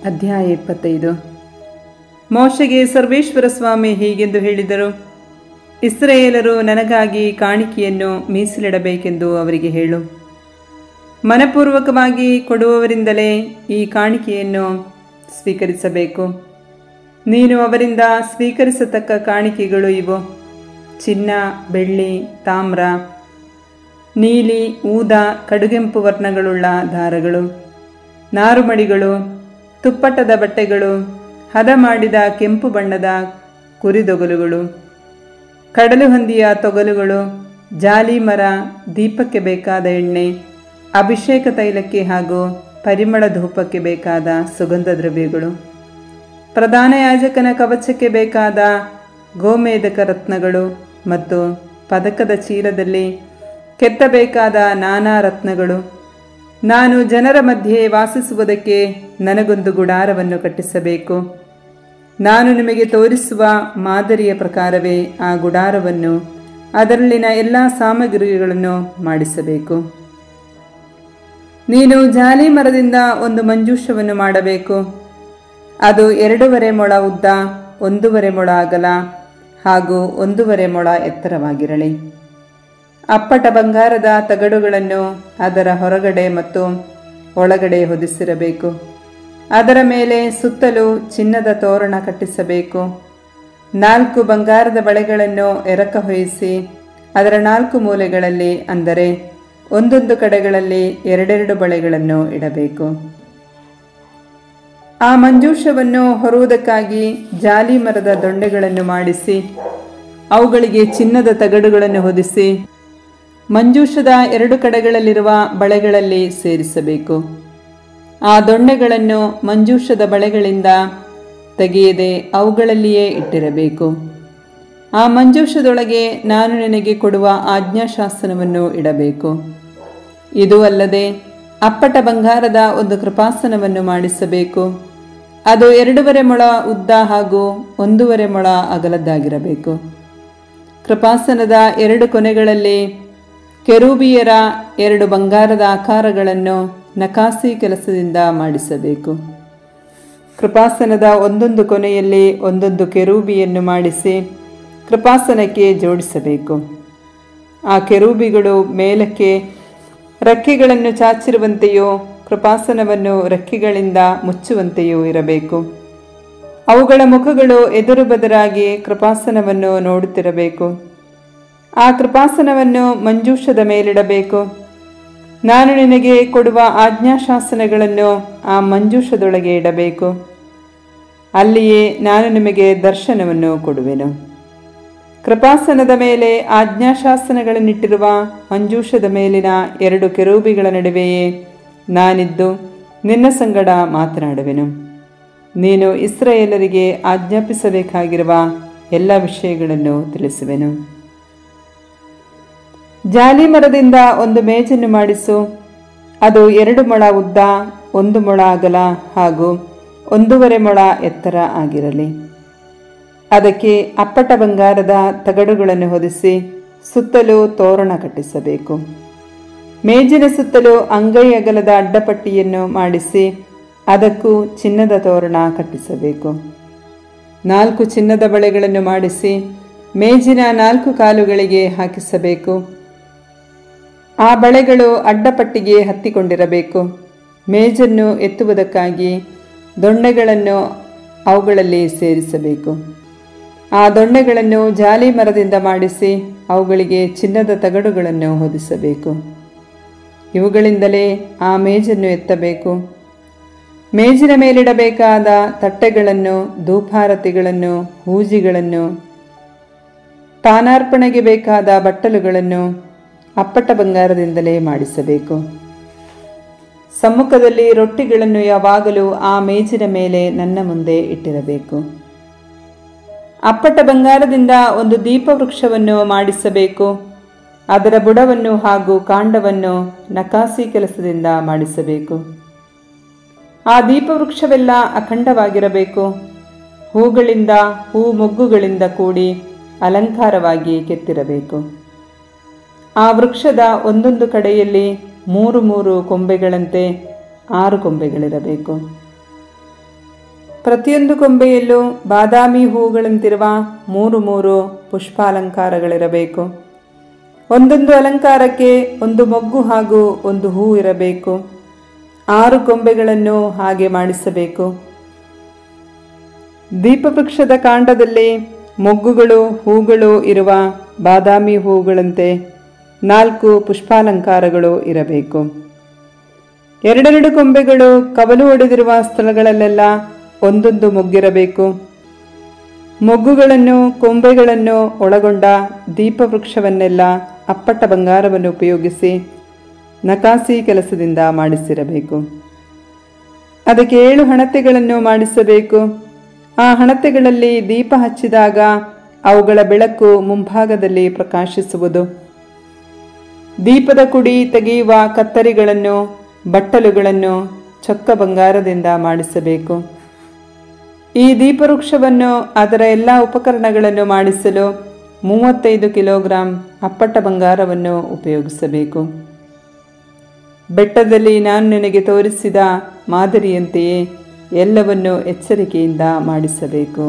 ಅಧ್ಯಾಯ 25. ಮೋಶೆಗೆ ಸರ್ವೇಶ್ವರ ಸ್ವಾಮಿ ಹೀಗೆಂದು ಹೇಳಿದರು, ಇಸ್ರಾಯೇಲರು ನನಗಾಗಿ ಕಾಣಿಕೆಯನ್ನು ಮೀಸಲಿಡಬೇಕೆಂದು ಅವರಿಗೆ ಹೇಳು. ಮನಪೂರ್ವಕವಾಗಿ ಕೊಡುವವರಿಂದಲೇ ಈ ಕಾಣಿಕೆಯನ್ನು ಸ್ವೀಕರಿಸಬೇಕು. ನೀನು ಅವರಿಂದ ಸ್ವೀಕರಿಸತಕ್ಕ ಕಾಣಿಕೆಗಳು ಇವು: ಚಿನ್ನ, ಬೆಳ್ಳಿ, ತಾಮ್ರ, ನೀಲಿ, ಊದ, ಕಡುಗೆಂಪು ವರ್ಣಗಳುಳ್ಳ ದಾರಗಳು, ನಾರುಮಡಿಗಳು, ತುಪ್ಪಟ್ಟದ ಬಟ್ಟೆಗಳು, ಹದ ಮಾಡಿದ ಕೆಂಪು ಬಣ್ಣದ ಕುರಿದೊಗಲುಗಳು, ಕಡಲು ಹಂದಿಯ ತೊಗಲುಗಳು, ಜಾಲಿ ಮರ, ದೀಪಕ್ಕೆ ಬೇಕಾದ ಎಣ್ಣೆ, ಅಭಿಷೇಕ ತೈಲಕ್ಕೆ ಹಾಗೂ ಪರಿಮಳ ಧೂಪಕ್ಕೆ ಬೇಕಾದ ಸುಗಂಧ ದ್ರವ್ಯಗಳು, ಪ್ರಧಾನ ಯಾಜಕನ ಕವಚಕ್ಕೆ ಬೇಕಾದ ಗೋಮೇಧಕ ರತ್ನಗಳು ಮತ್ತು ಪದಕದ ಚೀಲದಲ್ಲಿ ಕೆತ್ತಬೇಕಾದ ನಾನಾ ರತ್ನಗಳು. ನಾನು ಜನರ ಮಧ್ಯೆ ವಾಸಿಸುವುದಕ್ಕೆ ನನಗೊಂದು ಗುಡಾರವನ್ನು ಕಟ್ಟಿಸಬೇಕು. ನಾನು ನಿಮಗೆ ತೋರಿಸುವ ಮಾದರಿಯ ಪ್ರಕಾರವೇ ಆ ಗುಡಾರವನ್ನು, ಅದರಲ್ಲಿನ ಎಲ್ಲ ಸಾಮಗ್ರಿಗಳನ್ನು ಮಾಡಿಸಬೇಕು. ನೀನು ಜಾಲಿ ಮರದಿಂದ ಒಂದು ಮಂಜೂಷವನ್ನು ಮಾಡಬೇಕು. ಅದು 2.5 ಮೊಳ ಉದ್ದ, 1.5 ಮೊಳ ಅಗಲ ಹಾಗೂ 1.5 ಮೊಳ ಎತ್ತರವಾಗಿರಲಿ. ಅಪ್ಪಟ ಬಂಗಾರದ ತಗಡುಗಳನ್ನು ಅದರ ಹೊರಗಡೆ ಮತ್ತು ಒಳಗಡೆ ಹೊದಿಸಿರಬೇಕು. ಅದರ ಮೇಲೆ ಸುತ್ತಲೂ ಚಿನ್ನದ ತೋರಣ ಕಟ್ಟಿಸಬೇಕು. 4 ಬಂಗಾರದ ಬಳೆಗಳನ್ನು ಎರಕ ಹೊಯಿಸಿ ಅದರ 4 ಮೂಲೆಗಳಲ್ಲಿ, ಅಂದರೆ ಒಂದೊಂದು ಕಡೆಗಳಲ್ಲಿ 2 ಬಳೆಗಳನ್ನು ಇಡಬೇಕು. ಆ ಮಂಜೂಷವನ್ನು ಹೊರುವುದಕ್ಕಾಗಿ ಜಾಲಿ ಮರದ ದೊಂಡೆಗಳನ್ನು ಮಾಡಿಸಿ ಅವುಗಳಿಗೆ ಚಿನ್ನದ ತಗಡುಗಳನ್ನು ಹೊದಿಸಿ ಮಂಜೂಷದ 2 ಕಡೆಗಳಲ್ಲಿರುವ ಬಳೆಗಳಲ್ಲಿ ಸೇರಿಸಬೇಕು. ಆ ದೊಣ್ಣೆಗಳನ್ನು ಮಂಜೂಷದ ಬಳೆಗಳಿಂದ ತೆಗೆಯದೆ ಅವುಗಳಲ್ಲಿಯೇ ಇಟ್ಟಿರಬೇಕು. ಆ ಮಂಜೂಷದೊಳಗೆ ನಾನು ನಿನಗೆ ಕೊಡುವ ಆಜ್ಞಾಶಾಸನವನ್ನು ಇಡಬೇಕು. ಇದು ಅಲ್ಲದೆ ಅಪ್ಪಟ ಬಂಗಾರದ ಒಂದು ಕೃಪಾಸನವನ್ನು ಮಾಡಿಸಬೇಕು. ಅದು 2.5 ಮೊಳ ಉದ್ದ ಹಾಗೂ 1.5 ಮೊಳ ಅಗಲದ್ದಾಗಿರಬೇಕು. ಕೃಪಾಸನದ 2 ಕೊನೆಗಳಲ್ಲಿ ಕೆರೂಬಿಯರ 2 ಬಂಗಾರದ ಆಕಾರಗಳನ್ನು ನಕಾಸಿ ಕೆಲಸದಿಂದ ಮಾಡಿಸಬೇಕು. ಕೃಪಾಸನದ ಒಂದೊಂದು ಕೊನೆಯಲ್ಲಿ ಒಂದೊಂದು ಕೆರೂಬಿಯನ್ನು ಮಾಡಿಸಿ ಕೃಪಾಸನಕ್ಕೆ ಜೋಡಿಸಬೇಕು. ಆ ಕೆರೂಬಿಗಳು ಮೇಲಕ್ಕೆ ರೆಕ್ಕೆಗಳನ್ನು ಚಾಚಿರುವಂತೆಯೂ ಕೃಪಾಸನವನ್ನು ರೆಕ್ಕೆಗಳಿಂದ ಮುಚ್ಚುವಂತೆಯೂ ಇರಬೇಕು. ಅವುಗಳ ಮುಖಗಳು ಎದುರು ಬದರಾಗಿ ಕೃಪಾಸನವನ್ನು ನೋಡುತ್ತಿರಬೇಕು. ಆ ಕೃಪಾಸನವನ್ನು ಮಂಜೂಷದ ಮೇಲಿಡಬೇಕು. ನಾನು ನಿನಗೆ ಕೊಡುವ ಆಜ್ಞಾಶಾಸನಗಳನ್ನು ಆ ಮಂಜೂಷದೊಳಗೆ ಇಡಬೇಕು. ಅಲ್ಲಿಯೇ ನಾನು ನಿಮಗೆ ದರ್ಶನವನ್ನು ಕೊಡುವೆನು. ಕೃಪಾಸನದ ಮೇಲೆ ಆಜ್ಞಾಶಾಸನಗಳನ್ನಿಟ್ಟಿರುವ ಮಂಜೂಷದ ಮೇಲಿನ 2 ಕೆರೂಬಿಗಳ ನಡುವೆಯೇ ನಾನಿದ್ದು ನಿನ್ನ ಸಂಗಡ ಮಾತನಾಡುವೆನು. ನೀನು ಇಸ್ರಾಯೇಲರಿಗೆ ಆಜ್ಞಾಪಿಸಬೇಕಾಗಿರುವ ಎಲ್ಲ ವಿಷಯಗಳನ್ನು ತಿಳಿಸುವೆನು. ಜಾಲಿ ಮರದಿಂದ ಒಂದು ಮೇಜನ್ನು ಮಾಡಿಸು. ಅದು 2 ಮೊಳ ಉದ್ದ, 1 ಮೊಳ ಅಗಲ ಹಾಗೂ 1.5 ಮೊಳ ಎತ್ತರ ಆಗಿರಲಿ. ಅದಕ್ಕೆ ಅಪ್ಪಟ ಬಂಗಾರದ ತಗಡುಗಳನ್ನು ಹೊದಿಸಿ ಸುತ್ತಲೂ ತೋರಣ ಕಟ್ಟಿಸಬೇಕು. ಮೇಜಿನ ಸುತ್ತಲೂ ಅಂಗೈ ಅಗಲದ ಅಡ್ಡಪಟ್ಟಿಯನ್ನು ಮಾಡಿಸಿ ಅದಕ್ಕೂ ಚಿನ್ನದ ತೋರಣ ಕಟ್ಟಿಸಬೇಕು. 4 ಚಿನ್ನದ ಬಳೆಗಳನ್ನು ಮಾಡಿಸಿ ಮೇಜಿನ 4 ಕಾಲುಗಳಿಗೆ ಹಾಕಿಸಬೇಕು. ಆ ಬಳೆಗಳು ಅಡ್ಡಪಟ್ಟಿಗೆ ಹತ್ತಿಕೊಂಡಿರಬೇಕು. ಮೇಜನ್ನು ಎತ್ತುವುದಕ್ಕಾಗಿ ದೊಣ್ಣೆಗಳನ್ನು ಅವುಗಳಲ್ಲಿ ಸೇರಿಸಬೇಕು. ಆ ದೊಣ್ಣೆಗಳನ್ನು ಜಾಲಿ ಮರದಿಂದ ಮಾಡಿಸಿ ಅವುಗಳಿಗೆ ಚಿನ್ನದ ತಗಡುಗಳನ್ನು ಹೊದಿಸಬೇಕು. ಇವುಗಳಿಂದಲೇ ಆ ಮೇಜನ್ನು ಎತ್ತಬೇಕು. ಮೇಜಿನ ಮೇಲಿಡಬೇಕಾದ ತಟ್ಟೆಗಳನ್ನು, ಧೂಪಾರತಿಗಳನ್ನು, ಹೂಜಿಗಳನ್ನು, ಪಾನಾರ್ಪಣೆಗೆ ಬೇಕಾದ ಬಟ್ಟಲುಗಳನ್ನು ಅಪ್ಪಟ ಬಂಗಾರದಿಂದಲೇ ಮಾಡಿಸಬೇಕು. ಸಮ್ಮುಖದಲ್ಲಿ ರೊಟ್ಟಿಗಳನ್ನು ಯಾವಾಗಲೂ ಆ ಮೇಜಿನ ಮೇಲೆ ನನ್ನ ಮುಂದೆ ಇಟ್ಟಿರಬೇಕು. ಅಪ್ಪಟ ಬಂಗಾರದಿಂದ ಒಂದು ದೀಪವೃಕ್ಷವನ್ನು ಮಾಡಿಸಬೇಕು. ಅದರ ಬುಡವನ್ನು ಹಾಗೂ ಕಾಂಡವನ್ನು ನಕಾಸಿ ಕೆಲಸದಿಂದ ಮಾಡಿಸಬೇಕು. ಆ ದೀಪವೃಕ್ಷವೆಲ್ಲ ಅಖಂಡವಾಗಿರಬೇಕು. ಹೂಗಳಿಂದ, ಹೂ ಮೊಗ್ಗುಗಳಿಂದ ಕೂಡಿ ಅಲಂಕಾರವಾಗಿ ಕೆತ್ತಿರಬೇಕು. ಆ ವೃಕ್ಷದ ಒಂದೊಂದು ಕಡೆಯಲ್ಲಿ 3 ಕೊಂಬೆಗಳಂತೆ 6 ಕೊಂಬೆಗಳಿರಬೇಕು. ಪ್ರತಿಯೊಂದು ಕೊಂಬೆಯಲ್ಲೂ ಬಾದಾಮಿ ಹೂಗಳಂತಿರುವ 3 ಪುಷ್ಪಾಲಂಕಾರಗಳಿರಬೇಕು. ಒಂದೊಂದು ಅಲಂಕಾರಕ್ಕೆ ಒಂದು ಮೊಗ್ಗು ಹಾಗೂ ಒಂದು ಹೂ ಇರಬೇಕು. 6 ಕೊಂಬೆಗಳನ್ನು ಹಾಗೆ ಮಾಡಿಸಬೇಕು. ದೀಪವೃಕ್ಷದ ಕಾಂಡದಲ್ಲಿ ಮೊಗ್ಗುಗಳು ಹೂಗಳು ಇರುವ ಬಾದಾಮಿ ಹೂಗಳಂತೆ 4 ಪುಷ್ಪಾಲಂಕಾರಗಳು ಇರಬೇಕು. 2 ಕೊಂಬೆಗಳು ಕವಲು ಒಡೆದಿರುವ ಸ್ಥಳಗಳಲ್ಲೆಲ್ಲ ಒಂದೊಂದು ಮೊಗ್ಗಿರಬೇಕು. ಮೊಗ್ಗುಗಳನ್ನು ಕೊಂಬೆಗಳನ್ನು ಒಳಗೊಂಡ ದೀಪವೃಕ್ಷವನ್ನೆಲ್ಲ ಅಪ್ಪಟ ಬಂಗಾರವನ್ನು ಉಪಯೋಗಿಸಿ ನಕಾಸಿ ಕೆಲಸದಿಂದ ಮಾಡಿಸಿರಬೇಕು. ಅದಕ್ಕೆ 7 ಹಣತೆಗಳನ್ನು ಮಾಡಿಸಬೇಕು. ಆ ಹಣತೆಗಳಲ್ಲಿ ದೀಪ ಹಚ್ಚಿದಾಗ ಅವುಗಳ ಬೆಳಕು ಮುಂಭಾಗದಲ್ಲಿ ಪ್ರಕಾಶಿಸುವುದು. ದೀಪದ ಕುಡಿ ತೆಗೆಯುವ ಕತ್ತರಿಗಳನ್ನು ಬಟ್ಟಲುಗಳನ್ನು ಚೊಕ್ಕ ಬಂಗಾರದಿಂದ ಮಾಡಿಸಬೇಕು. ಈ ದೀಪವೃಕ್ಷವನ್ನು ಅದರ ಎಲ್ಲ ಉಪಕರಣಗಳನ್ನು ಮಾಡಿಸಲು 35 ಕಿಲೋಗ್ರಾಂ ಅಪ್ಪಟ ಬಂಗಾರವನ್ನು ಉಪಯೋಗಿಸಬೇಕು. ಬೆಟ್ಟದಲ್ಲಿ ನಾನು ನಿನಗೆ ತೋರಿಸಿದ ಮಾದರಿಯಂತೆಯೇ ಎಲ್ಲವನ್ನು ಎಚ್ಚರಿಕೆಯಿಂದ ಮಾಡಿಸಬೇಕು.